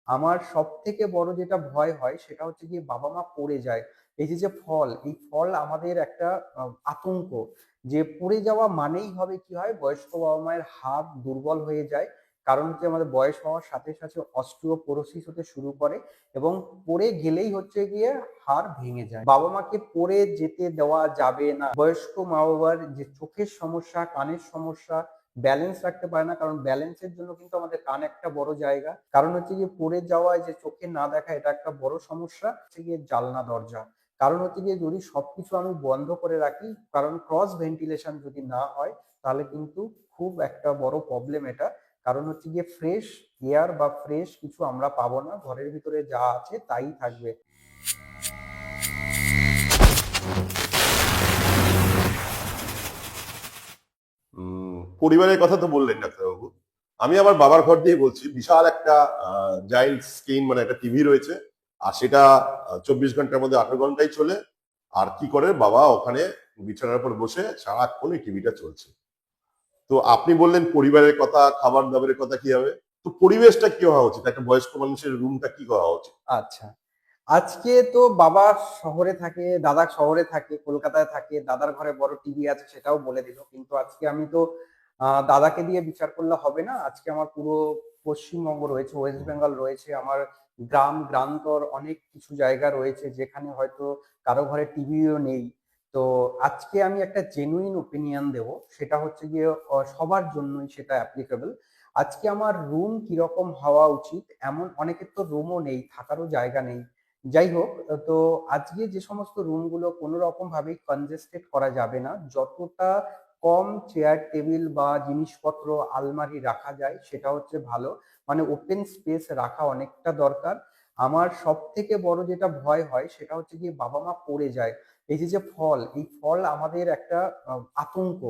আমার সবথেকে বড় যেটা ভয় হয় সেটা হচ্ছে গিয়ে বাবা-মা পড়ে যায়। এই যে ফল, এই ফল আমাদের একটা আতঙ্ক। যে পড়ে যাওয়া মানেই হবে কি হয় বয়স্ক বাবা-মায়ের হাত দুর্বল হয়ে যায়। কারণ হচ্ছে আমাদের বয়স হওয়ার সাথে, সাথে অস্টিওপোরোসিস হতে শুরু করে এবং পড়ে গেলেই হচ্ছে গিয়ে হাড় ভেঙে যায়। বাবা-মাকে পড়ে যেতে দেওয়া যাবে না। বয়স্ক মা-বাবার যে চোখের সমস্যা, কানের সমস্যা, ব্যালেন্স রাখতে পারে না, কারণ ব্যালেন্সের জন্য কিন্তু আমাদের কান একটা বড় জায়গা। কারণ হচ্ছে গিয়ে পড়ে যাওয়ায় যে চোখে না দেখা এটা একটা বড় সমস্যা। হচ্ছে গিয়ে জানলা দরজা। কারণ হচ্ছে গিয়ে যদি সবকিছু আমি বন্ধ করে রাখি, কারণ ক্রস ভেন্টিলেশন যদি না হয় তাহলে কিন্তু খুব একটা বড় প্রবলেম এটা। কারণ হচ্ছে গিয়ে ফ্রেশ এয়ার বা ফ্রেশ কিছু আমরা পাবো না। ঘরের ভিতরে যা আছে তাই থাকবে। পরিবারের কথা তো বললেন ডাক্তারবাবু। আমি আমার বাবার ঘর দিয়ে বলছি। বিশাল একটা জায়ান্ট স্ক্রিন, মানে একটা টিভি রয়েছে। আর সেটা 24 ঘন্টার মধ্যে 18 ঘন্টাই চলে। আর কি করে বাবা ওখানে বিছানার উপর বসে সারাক্ষণ এই টিভিটা চলছে। তো আপনি বললেন পরিবারের কথা, খাবার দাবারের কথা, কি হবে? তো পরিবেশটা কি হওয়া উচিত? একটা বয়স্ক মানুষের রুমটা কি হওয়া উচিত? আচ্ছা। আজকে তো বাবা শহরে থাকে, দাদা শহরে থাকে, কলকাতায় থাকে। দাদার ঘরে বড় টিভি আছে সেটাও বলে দিল। কিন্তু আজকে আমি তো দাদাকে দিয়ে বিচার করলে হবে না। আজকে আমার পুরো পশ্চিমবঙ্গ রয়েছে, ওয়েস্ট বেঙ্গল রয়েছে। আমার গ্রাম, গ্রান্তর অনেক কিছু জায়গা রয়েছে যেখানে হয়তো কারো ঘরে টিভিও নেই। তো আজকে আমি একটা জেনুইন ওপিনিয়ন দেব। সেটা হচ্ছে গিয়ে সবার জন্যই সেটা অ্যাপ্লিকেবল। আজকে আমার রুম কিরকম হওয়া উচিত, এমন অনেকের তো রুমও নেই, থাকারও জায়গা নেই। যাই হোক, তো আজকে যে সমস্ত রুমগুলো কোনো রকম ভাবেই কনজেস্টেড করা যাবে না, যতটা কম চেয়ার টেবিল বা জিনিসপত্র আলমারি রাখা যায় সেটা হচ্ছে ভালো। মানে ওপেন স্পেস রাখা অনেকটা দরকার। আমার সব থেকে বড় যেটা ভয় হয় সেটা হচ্ছে কি বাবা মা পড়ে যায়। এই যে ফল, এই ফল আমাদের একটা আতঙ্ক।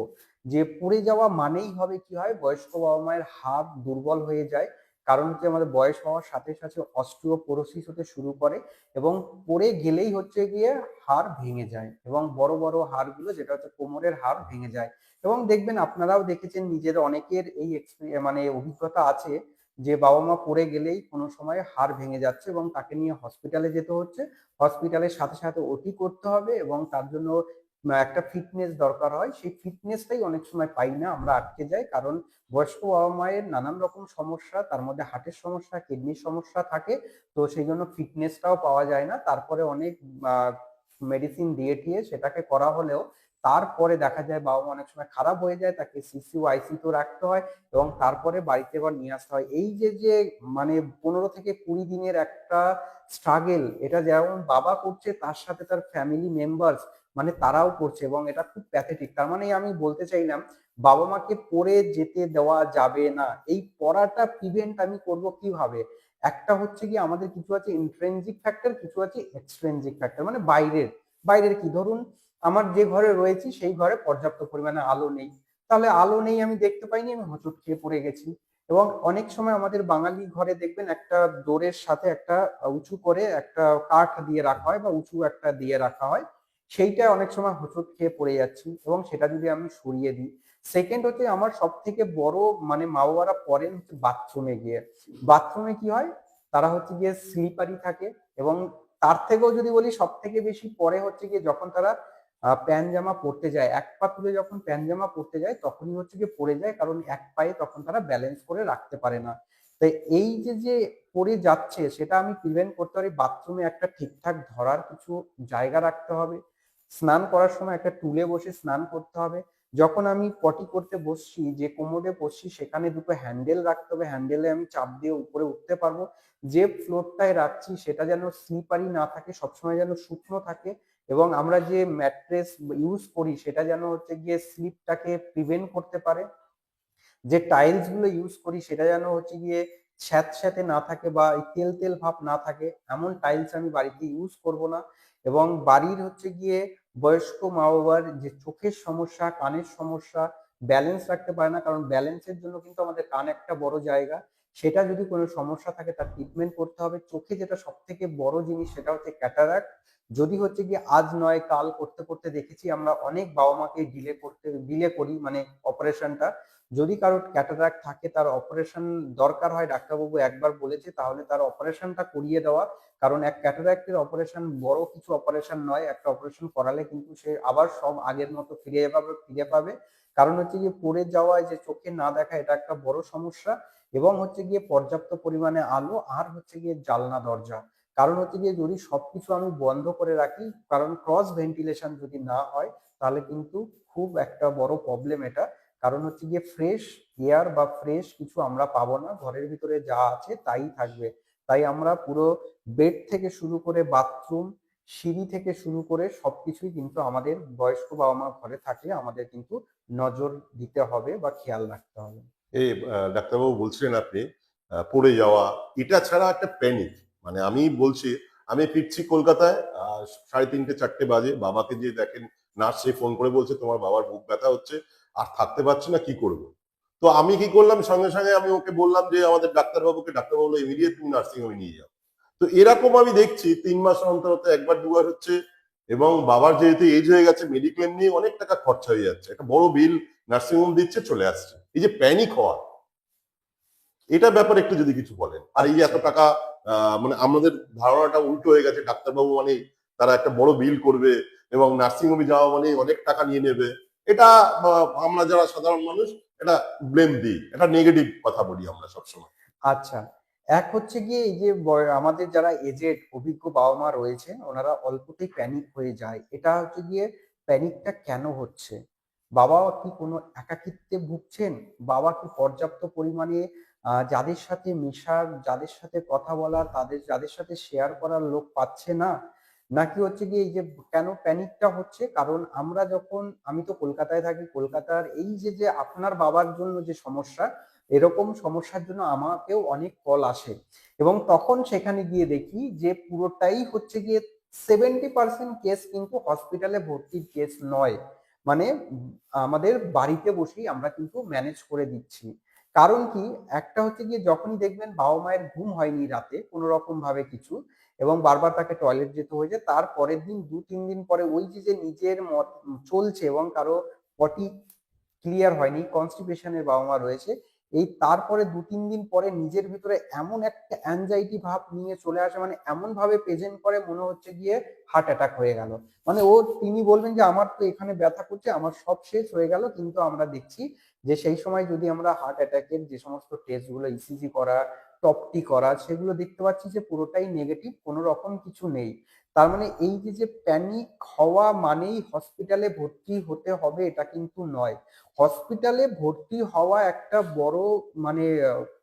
যে পড়ে যাওয়া মানেই হবে কি হয় বয়স্ক বাবা মায়ের হাত দুর্বল হয়ে যায়। কারণ হচ্ছে আমাদের বয়স হওয়ার সাথে সাথে অস্টিওপোরোসিস হতে শুরু করে এবং পড়ে গেলেই হচ্ছে গিয়ে হাড় ভেঙে যায় এবং বড় বড় হাড়গুলো যেটা হচ্ছে কোমরের হাড় ভেঙে যায়। এবং দেখবেন আপনারাও দেখেছেন, নিজের অনেকের এই মানে অভিজ্ঞতা আছে যে বাবা মা পড়ে গেলেই কোনো সময় হাড় ভেঙে যাচ্ছে এবং তাকে নিয়ে হসপিটালে যেতে হচ্ছে। হসপিটালের সাথে সাথে ওটি করতে হবে এবং তার জন্য একটা ফিটনেস দরকার হয়। সেই ফিটনেসটাই অনেক সময় পাই না, আমরা আটকে যাই। কারণ বয়স্ক বাবা মায়ের নানান রকম সমস্যা, তার মধ্যে হার্টের সমস্যা, কিডনির সমস্যা থাকে। তো সেই জন্য ফিটনেসটাও পাওয়া যায় না। তারপরে অনেক মেডিসিন দিয়ে টিয়ে সেটাকে করা হলেও তারপরে দেখা যায় বাবা মা অনেক সময় খারাপ হয়ে যায়, তাকে সিসিউ আইসিইউতে রাখতে হয় এবং তারপরে বাড়িতে আবার নিয়ে আসতে হয়। এই যে মানে 15 থেকে 20 দিনের একটা স্ট্রাগেল, এটা যেমন বাবা করছে তার সাথে তার ফ্যামিলি মেম্বার্স মানে তারাও করছে এবং এটা খুব প্যাথেটিক। তার মানে আমি বলতে চাইলাম বাবা মাকে পড়ে যেতে দেওয়া যাবে না। এই পড়াটা প্রিভেন্ট আমি করব কিভাবে? একটা হচ্ছে কি আমাদের কিছু আছে ইন্ট্রিনসিক ফ্যাক্টর, কিছু আছে এক্সট্রিনসিক ফ্যাক্টর, মানে বাইরের। বাইরের কি, ধরুন আমার যে ঘরে রয়েছি সেই ঘরে পর্যাপ্ত পরিমাণে আলো নেই। তাহলে আলো নেই, আমি দেখতে পাইনি, আমি হোঁচট খেয়ে পড়ে গেছি। এবং অনেক সময় আমাদের বাঙালি ঘরে দেখবেন একটা ডোরের সাথে একটা উঁচু করে একটা কাঠ দিয়ে রাখা হয় বা উঁচু একটা দিয়ে রাখা হয়। সেইটা অনেক সময় হোঁচট খেয়ে পড়ে যাচ্ছি এবং সেটা যদি আমি সরিয়ে দিই। সেকেন্ড হচ্ছে আমার সব থেকে বড় মানে মা বাবারা পড়েন হচ্ছে বাথরুমে গিয়ে। বাথরুমে কি হয়, তারা হচ্ছে গিয়ে স্লিপারি থাকে এবং তার থেকেও যদি বলি সব থেকে বেশি পরে হচ্ছে গিয়ে যখন তারা প্যান্ট জামা পরতে যায়, এক পা তুলে যখন প্যান্ট জামা পরতে যায় তখনই হচ্ছে গিয়ে পড়ে যায়, কারণ এক পায়ে তখন তারা ব্যালেন্স করে রাখতে পারে না। তাই এই যে পড়ে যাচ্ছে সেটা আমি প্রিভেন্ট করতে পারি বাথরুমে একটা ঠিকঠাক ধরার কিছু জায়গা রাখতে হবে। স্নান করার সময় একটা টুলে বসে স্নান করতে হবে। যখন আমি পটি করতে বসছি, যে কোমোডে বসছি সেখানে দুটো হ্যান্ডেল রাখতে হবে, হ্যান্ডেলে আমি চাপ দিয়ে উপরে উঠতে পারবো। যে ফ্লোরটায় রাখছি সেটা যেন স্লিপারি না থাকে, সবসময় যেন শুকনো থাকে এবং আমরা যে ম্যাট্রেস ইউজ করি সেটা যেন হচ্ছে গিয়ে স্লিপটাকে প্রিভেন্ট করতে পারে। যে টাইলস গুলো ইউজ করি সেটা যেন হচ্ছে গিয়ে স্যাঁতস্যাঁতে না থাকে বা তেল তেল ভাব না থাকে, এমন টাইলস আমি বাড়িতে ইউজ করব না। এবং বাড়ির হচ্ছে গিয়ে বয়স্ক মা বাবার যে চোখের সমস্যা, কানের সমস্যা, ব্যালেন্স রাখতে পারে না, কারণ ব্যালেন্সের জন্য কিন্তু আমাদের কান একটা বড় জায়গা। সেটা যদি কোনো সমস্যা থাকে তার ট্রিটমেন্ট করতে হবে। চোখে যেটা সব থেকে বড় জিনিস সেটা হচ্ছে ক্যাটারাক্ট। যদি হচ্ছে গিয়ে আজ নয় কাল করতে করতে দেখেছি আমরা অনেক বাবা মাকে ডিলে করি মানে অপারেশনটা। যদি কারোর ক্যাটারাক্ট থাকে, তার অপারেশন দরকার হয়, ডাক্তারবাবু একবার বলেছে, তাহলে তার অপারেশনটা করিয়ে দেওয়া। কারণ এক ক্যাটারাক্টের অপারেশন বড় কিছু অপারেশন নয়, একটা অপারেশন করালে কিন্তু সে আবার সব আগের মতো ফিরে পাবে। কারণ হচ্ছে গিয়ে পড়ে যাওয়ায় যে চোখে না দেখা, এটা একটা বড় সমস্যা। এবং হচ্ছে গিয়ে পর্যাপ্ত পরিমাণে আলো, আর হচ্ছে গিয়ে জানলা দরজা। কারণ হচ্ছে গিয়ে যদি সবকিছু আমি বন্ধ করে রাখি, কারণ ক্রস ভেন্টিলেশন যদি না হয়, তাহলে কিন্তু খুব একটা বড় প্রবলেম এটা। কারণ হচ্ছে গিয়ে ফ্রেশ এয়ার বা ফ্রেশ কিছু আমরা পাবো না, ঘরের ভিতরে যা আছে তাই থাকবে। তাই আমরা পুরো বেড থেকে শুরু করে বাথরুম, সিঁড়ি থেকে শুরু করে সবকিছুই কিন্তু আমাদের বয়স্ক বাবা মা ঘরে থাকলে আমাদের কিন্তু নজর দিতে হবে বা খেয়াল রাখতে হবে। এই ডাক্তারবাবু বলছিলেন আপনি পড়ে যাওয়া, এটা ছাড়া একটা প্যানিক, মানে আমি বলছি, আমি ফিরছি কলকাতায় 3:30-4টে বাজে, বাবাকে যে দেখেন নার্সে ফোন করে বলছে তোমার বাবার বুক ব্যথা হচ্ছে, আর থাকতে পারছি না, কি করব। তো আমি কি করলাম, সঙ্গে সঙ্গে আমি ওকে বললাম যে আমাদের ডাক্তারবাবুকে, ডাক্তারবাবু বললো ইমিডিয়েট তুমি নার্সিং হোমে নিয়ে যাও। তো এরকম আমি দেখছি 3 মাস অন্তর অন্তর একবার দুবার হচ্ছে। এবং বাবার যেহেতু এজ হয়ে গেছে, মেডিক্লেম নিয়ে অনেক টাকা খরচা হয়ে যাচ্ছে, একটা বড় বিল নার্সিং হোম দিচ্ছে, চলে আসছে। এই যে প্যানিক হওয়া, এটার ব্যাপারে একটু যদি কিছু বলেন। আর এই যে এত আচ্ছা। টাকা, মানে আমাদের ধারণাটা উল্টো হয়ে গেছে, ডাক্তারবাবু মানে তারা একটা বড় বিল করবে এবং নার্সিং হোমে যাওয়া মানে অনেক টাকা নিয়ে নেবে। এটা আমরা যারা সাধারণ মানুষ এটা ব্লেম দিই, এটা নেগেটিভ কথা বলি আমরা সবসময়। আচ্ছা, এক হচ্ছে গিয়ে এই যে আমাদের যারা এজেড অভিজ্ঞ বাবা মা রয়েছে, ওনারা অল্পতেই প্যানিক হয়ে যায়। এটা হচ্ছে গিয়ে প্যানিকটা কেন হচ্ছে? বাবা কি কোনো একাকিত্বে ভুগছেন? বাবা কি পর্যাপ্ত পরিমাণে যাদের সাথে মেশার, যাদের সাথে কথা বলার, যাদের সাথে শেয়ার করার লোক পাচ্ছে না? নাকি হচ্ছে গিয়ে এই যে কেন প্যানিকটা হচ্ছে? কারণ আমরা যখন, আমি তো কলকাতায় থাকি, কলকাতার এই যে আপনার বাবার জন্য যে সমস্যা, এরকম সমস্যার জন্য আমাকেও অনেক কল আসে। এবং তখন সেখানে গিয়ে দেখি যে পুরোটাই হচ্ছে গিয়ে 70% কেস কিন্তু হসপিটালে ভর্তির কেস নয়। মানে আমাদের বাড়িতে বসেই আমরা কিন্তু ম্যানেজ করে দিচ্ছি। কারণ কি, একটা হচ্ছে গিয়ে যখনই দেখবেন বাবা মায়ের ঘুম হয়নি রাতে কোনো রকম ভাবে কিছু, এবং বারবার তাকে টয়লেট যেতে হয়েছে, তার পরের দিন 2-3 দিন পরে ওই যে নিজের মত চলছে, এবং কারো পটি ক্লিয়ার হয়নি, কনস্টিপেশনের বাবা মা রয়েছে, এই তারপরে 2-3 দিন পরে নিজের ভিতরে এমন একটা অ্যাংজাইটি ভাব নিয়ে চলে আসে, মানে এমন ভাবে প্রেজেন্ট করে মনে হচ্ছে গিয়ে হার্ট অ্যাটাক হয়ে গেল। মানে তিনি বলবেন যে আমার তো এখানে ব্যথা করছে, আমার সব শেষ হয়ে গেল। কিন্তু আমরা দেখছি যে সেই সময় যদি আমরা হার্ট অ্যাটাকের যে সমস্ত টেস্ট গুলো, ইসিজি করা, টপটি করা, সেগুলো দেখতে পাচ্ছি যে পুরোটাই নেগেটিভ, কোনো রকম কিছু নেই। তার মানে এই যে প্যানিক হওয়া মানেই হসপিটালে ভর্তি হতে হবে, এটা কিন্তু নয়। হসপিটালে ভর্তি হওয়া একটা বড় মানে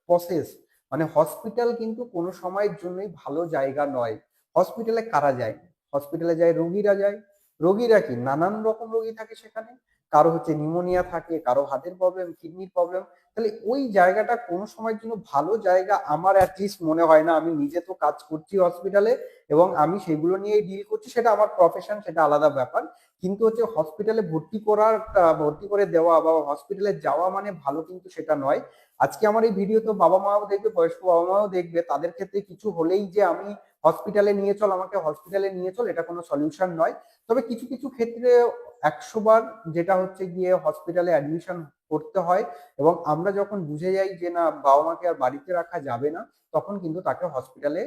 প্রসেস। মানে হসপিটাল কিন্তু কোনো সময়ের জন্যই ভালো জায়গা নয়। হসপিটালে কারা যায়? হসপিটালে যায় রোগীরা যায়। রোগীরা কি, নানান রকম রোগী থাকে সেখানে। কারো হচ্ছে নিউমোনিয়া থাকে, কারো হার্টের প্রবলেম, কিডনির প্রবলেম। তাহলে ওই জায়গাটা কোনো সময়ের জন্য ভালো জায়গা আমার অ্যাটলিস্ট মনে হয় না। আমি নিজে তো কাজ করছি হসপিটালে, এবং আমি সেগুলো নিয়েই ডিল করছি, সেটা আমার প্রফেশন, সেটা আলাদা ব্যাপার। কিন্তু হচ্ছে হসপিটালে ভর্তি করে দেওয়া বা হসপিটালে যাওয়া মানে ভালো কিন্তু সেটা নয়। আজকে আমার এই ভিডিও তো বাবা মাও দেখবে, বয়স্ক বাবা মাও দেখবে, তাদের ক্ষেত্রে কিছু হলেই যে আমি হসপিটালে নিয়ে চল, আমাকে হসপিটালে নিয়ে চল, এটা কোনো সলিউশন নয়। তবে কিছু কিছু ক্ষেত্রে 100 বার যেটা হচ্ছে গিয়ে হসপিটালে অ্যাডমিশন করতে হয়, এবং আমরা যখন বুঝে যাই যে না, বাবা মাকে আর বাড়িতে রাখা যাবে না, তখন কিন্তু তাকে হসপিটালে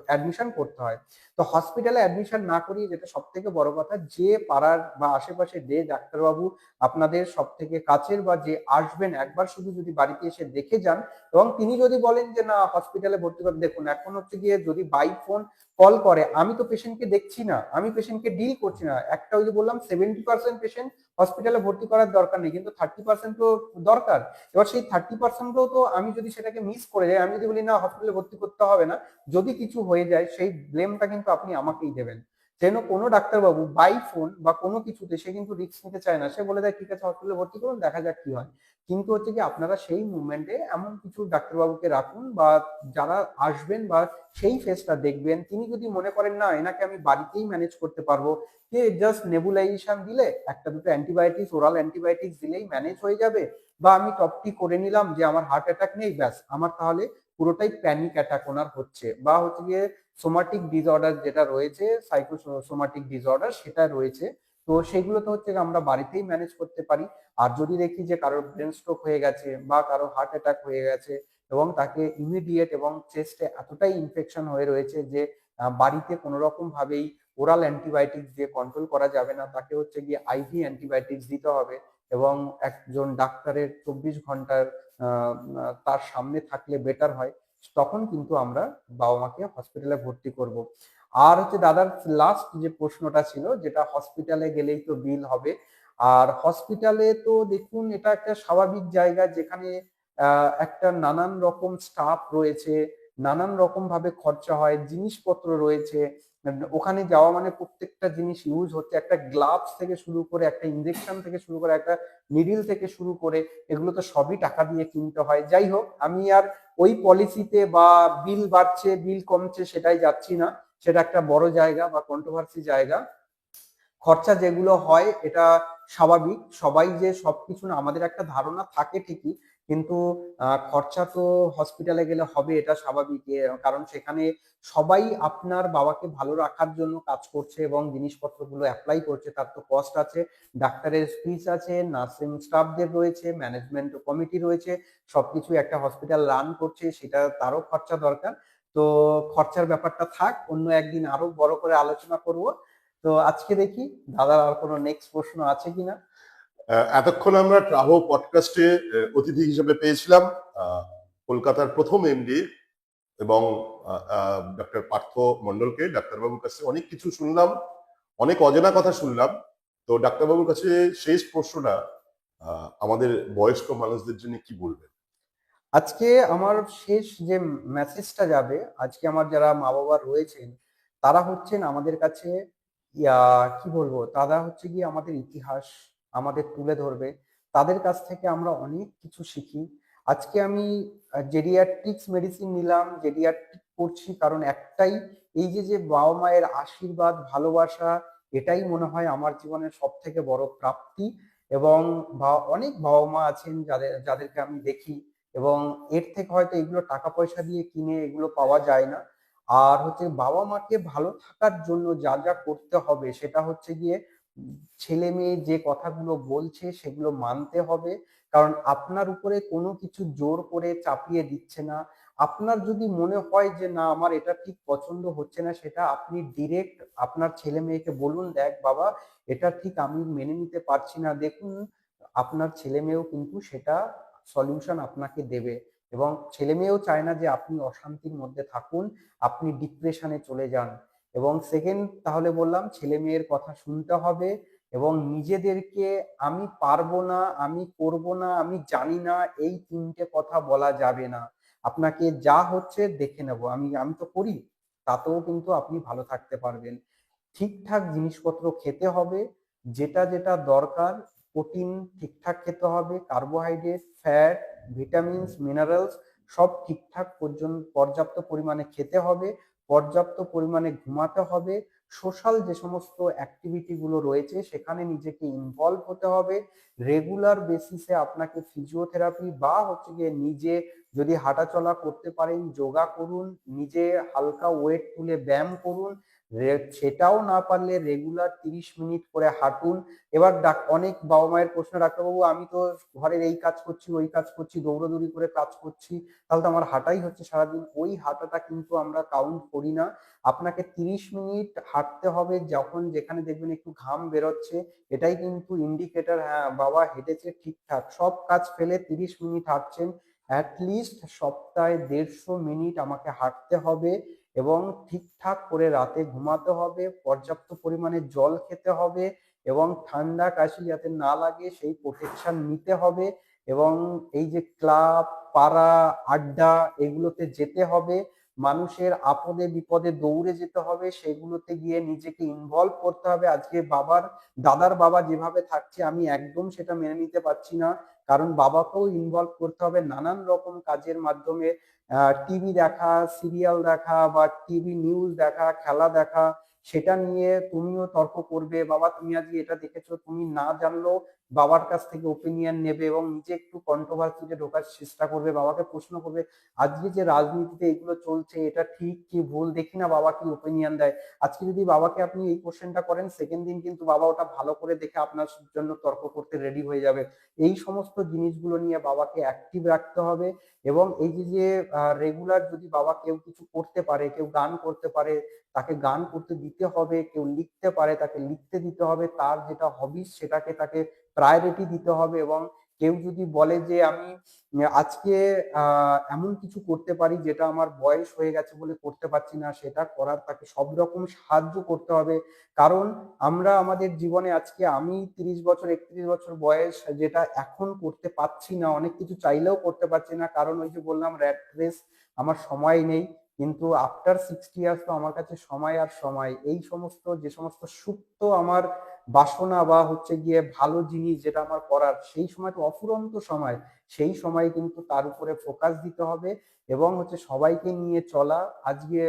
অ্যাডমিশন করতে হয়। তো হসপিটালে অ্যাডমিশন না করিয়ে, যেটা সব থেকে বড় কথা, যে পাড়ার বা আশেপাশে যে ডাক্তারবাবু আপনাদের সব থেকে কাছের, বা যে আসবেন একবার শুধু যদি বাড়িতে এসে দেখে যান, এবং তিনি যদি বলেন যে না হসপিটালে ভর্তি করে, দেখুন এখন হচ্ছে গিয়ে যদি বাই ফোন কল করে, আমি তো পেশেন্টকে দেখছি না, আমি পেশেন্টকে ডিল করছি না। একটা ওই যে বললাম 70% পেশেন্ট হসপিটালে ভর্তি করার দরকার নেই, কিন্তু 30% তো দরকার। এবার সেই 30%ও তো আমি যদি সেটাকে মিস করে যাই, আমি যদি বলি না হসপিটালে ভর্তি করতে হবে না, যদি কিছু হয়ে যায় সেই ব্লেমটা কিন্তু আপনি আমাকেই দেবেন। যেন কোনো ডাক্তারবাবু বাই ফোন বা কোনো কিছুতে সে কিন্তু রিস্ক নিতে চায় না, সে বলে দেয় ঠিক আছে হসপিটালে ভর্তি করুন, দেখা যাক কি হয়। কিন্তু হচ্ছে কি, আপনারা সেই মুভমেন্টে এমন কিছু ডাক্তারবাবুকে রাখুন, বা যারা আসবেন বা সেই ফেসটা দেখবেন, তিনি যদি মনে করেন না এনাকে আমি বাড়িতেই ম্যানেজ করতে পারবো, যে জাস্ট নেবুলাইজেশন দিলে, একটা দুটো অ্যান্টিবায়োটিক্স, ওরাল অ্যান্টিবায়োটিক্স দিলেই ম্যানেজ হয়ে যাবে, বা আমি টপটি করে নিলাম যে আমার হার্ট অ্যাটাক নেই, ব্যাস আমার তাহলে পুরোটাই প্যানিক অ্যাটাক ওনার হচ্ছে, বা হচ্ছে গিয়ে সোমাটিক ডিসঅর্ডার যেটা রয়েছে, সাইকোসোমাটিক ডিসঅর্ডার সেটা রয়েছে। তো তো সেগুলো তো হচ্ছে গিয়ে আমরা বাড়িতেই ম্যানেজ করতে পারি। আর যদি দেখি যে কারোর ব্রেন স্ট্রোক হয়ে গেছে বা কারো হার্ট অ্যাটাক হয়ে গেছে এবং তাকে ইমিডিয়েট এবং চেস্টে এতটাই ইনফেকশন হয়ে রয়েছে যে বাড়িতে কোনো রকম ভাবেই ওরাল অ্যান্টিবায়োটিক্স দিয়ে কন্ট্রোল করা যাবে না, তাকে হচ্ছে গিয়ে আইভি অ্যান্টিবায়োটিক্স দিতে হবে এবং একজন ডাক্তারের 24 ঘন্টার তার সামনে থাকলে বেটার হয়। তখন কিন্তু আমরা বাবা মাকে হসপিটালে ভর্তি করব। আর হচ্ছে দাদার লাস্ট যে প্রশ্নটা ছিল, যেটা হসপিটালে গেলেই তো বিল হবে। আর হসপিটালে তো দেখুন এটা একটা স্বাভাবিক জায়গা যেখানে একটা নানান রকম স্টাফ রয়েছে, নানান রকম ভাবে খরচা হয়, জিনিসপত্র রয়েছে। ওখানে যাওয়া মানে প্রত্যেকটা জিনিস ইউজ হচ্ছে, একটা গ্লাভস থেকে শুরু করে একটা ইঞ্জেকশন থেকে শুরু করে একটা নিডিল থেকে শুরু করে এগুলো তো সবই টাকা দিয়ে কিনতে হয়। যাই হোক, আমি আর ওই পলিসিতে বা বিল বাড়ছে বিল কমছে সেটাই যাচ্ছি না। সেটা একটা বড় জায়গা বা কন্ট্রোভার্সি জায়গা। খরচা যেগুলো হয় এটা স্বাভাবিক, সবাই যে সবকিছু না, আমাদের একটা ধারণা থাকে ঠিকই, কিন্তু খরচা তো হসপিটালে গেলে হবে এটা স্বাভাবিক। কারণ সেখানে সবাই আপনার বাবাকে ভালো রাখার জন্য কাজ করছে এবং জিনিসপত্রগুলো অ্যাপ্লাই করছে, তার তো কস্ট আছে, ডাক্তারের ফিস আছে, নার্সিং স্টাফদের রয়েছে, ম্যানেজমেন্ট কমিটি রয়েছে, সবকিছু একটা হসপিটাল রান করছে, সেটা তারও খরচা দরকার। তো খরচার ব্যাপারটা থাক, অন্য একদিন আরো বড় করে আলোচনা করব। তো আজকে দেখি দাদার আর কোনো নেক্সট প্রশ্ন আছে কিনা। এতক্ষণ আমরা ট্রাভো পডকাস্টে অতিথি হিসেবে পেয়েছিলাম আহ, কলকাতার প্রথম এমডি এবং ডক্টর পার্থ মন্ডলকে। ডাক্তারবাবুর কাছে অনেক কিছু শুনলাম, অনেক অজানা কথা শুনলাম। তো ডাক্তারবাবুর কাছে শেষ প্রশ্নটা, আমাদের বয়স্ক মানুষদের জন্য কি বলবেন? আজকে আমার শেষ যে মেসেজটা যাবে, আজকে আমার যারা মা বাবা রয়েছেন তারা হচ্ছেন আমাদের কাছে কি বলবো, তারা হচ্ছে গিয়ে আমাদের ইতিহাস আমাদের তুলে ধরবে, তাদের কাছ থেকে আমরা অনেক কিছু শিখি। আজকে আমি জেডিয়াট্রিক্স মেডিসিন নিলাম, জেডিয়াট্রিক করছি কারণ একটাই, এই যে যে বাবা মায়ের আশীর্বাদ ভালোবাসা, এটাই মনে হয় আমার জীবনের সব থেকে বড় প্রাপ্তি। এবং অনেক বাবা মা আছেন যাদেরকে আমি দেখি, এবং এর থেকে হয়তো এগুলো টাকা পয়সা দিয়ে কিনে এগুলো পাওয়া যায় না। আর হচ্ছে বাবা মাকে ভালো থাকার জন্য যা যা করতে হবে সেটা হচ্ছে গিয়ে ছেলে মেয়ে যে কথাগুলো বলছে সেগুলো মানতে হবে। কারণ আপনার উপরে কোনো কিছু জোর করে চাপিয়ে দিচ্ছে না। আপনার যদি মনে হয় যে না আমার এটা ঠিক পছন্দ হচ্ছে না, সেটা আপনি ডিরেক্ট আপনার ছেলে মেয়েকে বলুন, দেখ বাবা এটা ঠিক আমি মেনে নিতে পারছি না। দেখুন আপনার ছেলে মেয়েও কিন্তু সেটা সলিউশন আপনাকে দেবে। এবং ছেলে মেয়েও চায় না যে আপনি অশান্তির মধ্যে থাকুন, আপনি ডিপ্রেশনে চলে যান। এবং সেকেন্ড তাহলে বললাম, ছেলে মেয়ের কথা শুনতে হবে এবং নিজেদেরকে আমি পারবো না, আমি করব না, আমি জানি না, এই তিনটে কথা বলা যাবে না। আপনাকে যা হচ্ছে দেখে নেব, আমি আমি তো করি, তাতেও কিন্তু আপনি ভালো থাকতে পারবেন। ঠিকঠাক জিনিসপত্র খেতে হবে, যেটা যেটা দরকার, প্রোটিন ঠিকঠাক খেতে হবে, কার্বোহাইড্রেট, ফ্যাট, ভিটামিনস, মিনারেলস সব ঠিকঠাক পর্যাপ্ত পরিমাণে খেতে হবে, পর্যাপ্ত পরিমাণে ঘুমাতে হবে, সোশ্যাল যে সমস্ত অ্যাক্টিভিটি গুলো রয়েছে সেখানে নিজেকে ইনভলভ হতে হবে, রেগুলার বেসিসে আপনাকে ফিজিওথেরাপি বা হচ্ছে গিয়ে নিজে যদি হাঁটাচলা করতে পারেন যোগা করুন, নিজে হালকা ওয়েট তুলে ব্যায়াম করুন, সেটাও না পারলে রেগুলার 30 মিনিট করে হাঁটুন। এবার অনেক বাবা মায়ের প্রশ্ন, ডাক্তারবাবু আমি তো ঘরের এই কাজ করছি ওই কাজ করছি, দৌড়াদৌড়ি করে কাজ করছি, তাহলে তো আমার হাঁটাই হচ্ছে সারাদিন। ওই হাঁটাটা কিন্তু আমরা কাউন্ট করি না। আপনাকে 30 মিনিট হাঁটতে হবে, যখন যেখানে দেখবেন একটু ঘাম বেরোচ্ছে এটাই কিন্তু ইন্ডিকেটর, হ্যাঁ বাবা হেঁটেছে ঠিকঠাক। সব কাজ ফেলে 30 মিনিট হাঁটছেন, অ্যাটলিস্ট সপ্তাহে 150 মিনিট আমাকে হাঁটতে হবে। এবং ঠিকঠাক করে রাতে ঘুমাতে হবে, পর্যাপ্ত পরিমাণে জল খেতে হবে এবং ঠান্ডা কাশি যাতে না লাগে সেই প্রোটেকশন নিতে হবে। এবং এই যে ক্লাব, পাড়া, আড্ডা এগুলোতে যেতে হবে, মানুষের আপদে বিপদে দৌড়ে যেতে হবে, সেগুলোতে গিয়ে নিজেকে ইনভলভ করতে হবে। আজকে দাদার বাবা যেভাবে থাকছে আমি একদম সেটা মেনে নিতে পারছি না। কারণ বাবাকেও ইনভলভ করতে হবে নানান রকম কাজের মাধ্যমে, টিভি দেখা, সিরিয়াল দেখা বা টিভি নিউজ দেখা, খেলা দেখা, সেটা নিয়ে তুমিও তর্ক করবে, বাবা তুমি আজকে এটা দেখেছো, তুমি না জানলেও বাবার কাছ থেকে ওপিনিয়ন নেবে এবং নিজে একটু কন্ট্রোভার্সিতে ঢোকার চেষ্টা করবে, বাবাকে প্রশ্ন করবে আজকে যে রাজনীতিতে এগুলো চলছে এটা ঠিক কি ভুল, দেখি না বাবা কি ওপিনিয়ন দেয়। আজকে যদি বাবাকে আপনি এই কোশ্চেনটা করেন, সেকেন্ড দিন কিন্তু বাবা ওটা ভালো করে দেখে আপনার জন্য তর্ক করতে রেডি হয়ে যাবে। এই সমস্ত জিনিসগুলো নিয়ে বাবাকে অ্যাক্টিভ রাখতে হবে। এবং এই যে যে রেগুলার যদি বাবা কেউ কিছু করতে পারে, কেউ গান করতে পারে তাকে গান করতে দিতে হবে, কেউ লিখতে পারে তাকে লিখতে দিতে হবে, তার যেটা হবিস সেটাকে তাকে প্রায়োরিটি দিতে হবে। এবং কেউ যদি বলে যে আমি আজকে এমন কিছু করতে পারি যেটা আমার বয়স হয়ে গেছে বলে করতে পারছি না, সেটা করার তাকে সব রকম সাহায্য করতে হবে। কারণ আমরা আমাদের জীবনে আজকে আমি 30 বছর 31 বছর বয়স, যেটা এখন করতে পারছি না, অনেক কিছু চাইলেও করতে পারছি না, কারণ ওই যে বললাম র্যাট রেস, আমার সময় নেই। কিন্তু আফটার 60 ইয়ার্স তো আমার কাছে সময় আর সময়, এই সমস্ত যে সমস্ত সুপ্ত আমার বাসনা বা হচ্ছে গিয়ে ভালো জিনিস যেটা আমার করার, সেই সময় তো অফুরন্ত সময়। সেই সময় কিন্তু তার উপরে ফোকাস দিতে হবে এবং হচ্ছে সবাইকে নিয়ে চলা। আজকে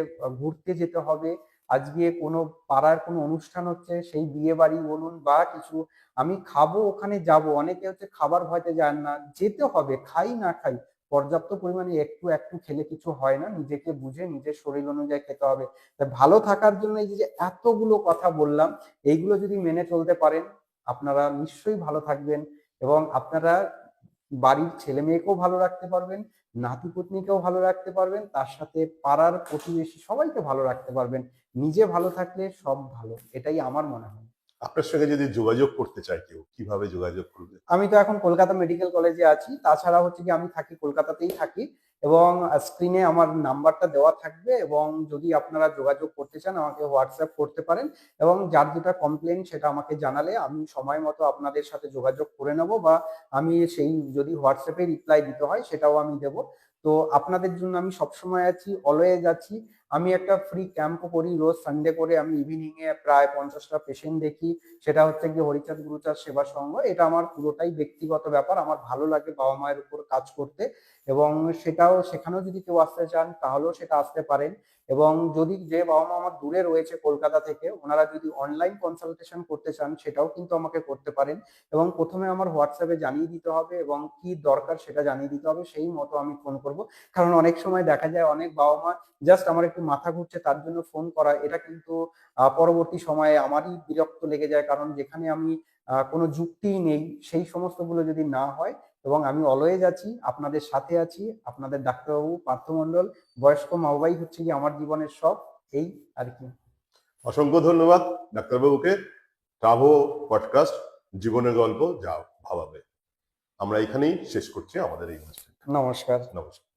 ঘুরতে যেতে হবে, আজকে কোনো পাড়ার কোনো অনুষ্ঠান হচ্ছে, সেই বিয়ে বাড়ি বলুন বা কিছু, আমি খাবো ওখানে যাব, অনেকে হচ্ছে খাবার ভয়তে যান না, যেতে হবে, খাই না খাই পর্যাপ্ত পরিমাণে একটু একটু খেলে কিছু হয় না, নিজেকে বুঝে নিজের শরীর অনুযায়ী খেতে হবে। তাই ভালো থাকার জন্য এই যে এতগুলো কথা বললাম, এইগুলো যদি মেনে চলতে পারেন আপনারা নিশ্চয়ই ভালো থাকবেন এবং আপনারা বাড়ির ছেলে মেয়েকেও ভালো রাখতে পারবেন, নাতি পুতনিকেও ভালো রাখতে পারবেন, তার সাথে পাড়ার প্রতিবেশী সবাইকে ভালো রাখতে পারবেন। নিজে ভালো থাকলে সব ভালো, এটাই আমার মনে হয়। আপনার সঙ্গে যদি যোগাযোগ করতে চায় কেউ, কিভাবে যোগাযোগ করবে? আমি তো এখন কলকাতা মেডিকেল কলেজে আছি, তাছাড়া হচ্ছে কি আমি থাকি কলকাতাতেই থাকি। এবং স্ক্রিনে আমার নাম্বারটা দেওয়া থাকবে, এবং যদি আপনারা যোগাযোগ করতে চান আমাকে হোয়াটসঅ্যাপ করতে পারেন। এবং যার যেটা কমপ্লেন সেটা আমাকে জানালে আমি সময় মতো আপনাদের সাথে যোগাযোগ করে নেব, বা আমি সেই যদি হোয়াটসঅ্যাপে রিপ্লাই দিতে হয় সেটাও আমি দেব। তো আপনাদের জন্য আমি সবসময় আছি, অলওয়েজ আছি। আমি একটা ফ্রি ক্যাম্পও করি রোজ সানডে করে, আমি ইভিনিং এ প্রায় 50টা পেশেন্ট দেখি। সেটা হচ্ছে গিয়ে হরিচাঁদ গুরুচাঁদ সেবা সংঘ, এটা আমার পুরোটাই ব্যক্তিগত ব্যাপার, আমার ভালো লাগে বাবা মায়ের উপর কাজ করতে। এবং সেখানেও যদি কেউ আসতে চান তাহলেও সেটা আসতে পারেন। এবং যদি যে বাবা মা আমার দূরে রয়েছে কলকাতা থেকে, ওনারা যদি অনলাইন কনসালটেশন করতে চান সেটাও কিন্তু আমাকে করতে পারেন। এবং প্রথমে আমার হোয়াটসঅ্যাপে জানিয়ে দিতে হবে এবং কি দরকার সেটা জানিয়ে দিতে হবে, সেই মতো আমি ফোন করব। কারণ অনেক সময় দেখা যায় অনেক বাবা মা জাস্ট আমার একটু মাথা ঘুরছে তার জন্য ফোন করা, এটা কিন্তু পরবর্তী সময়ে আমারই বিরক্ত লেগে যায়, কারণ যেখানে আমি কোনো যুক্তিই নেই, সেই সমস্তগুলো যদি না হয়। এবং আমি অলওয়েজ আছি, আপনাদের সাথে আছি, আপনাদের ডাক্তারবাবু পার্থ মণ্ডল। বয়স্ক মা বাবাই হচ্ছে কি আমার জীবনের সব, এই আর কি। অসংখ্য ধন্যবাদ ডাক্তারবাবুকে। ট্রাভো পডকাস্ট, জীবনের গল্প যা ভাবাবে। আমরা এখানেই শেষ করছি আমাদের এই অনুষ্ঠান। নমস্কার। নমস্কার।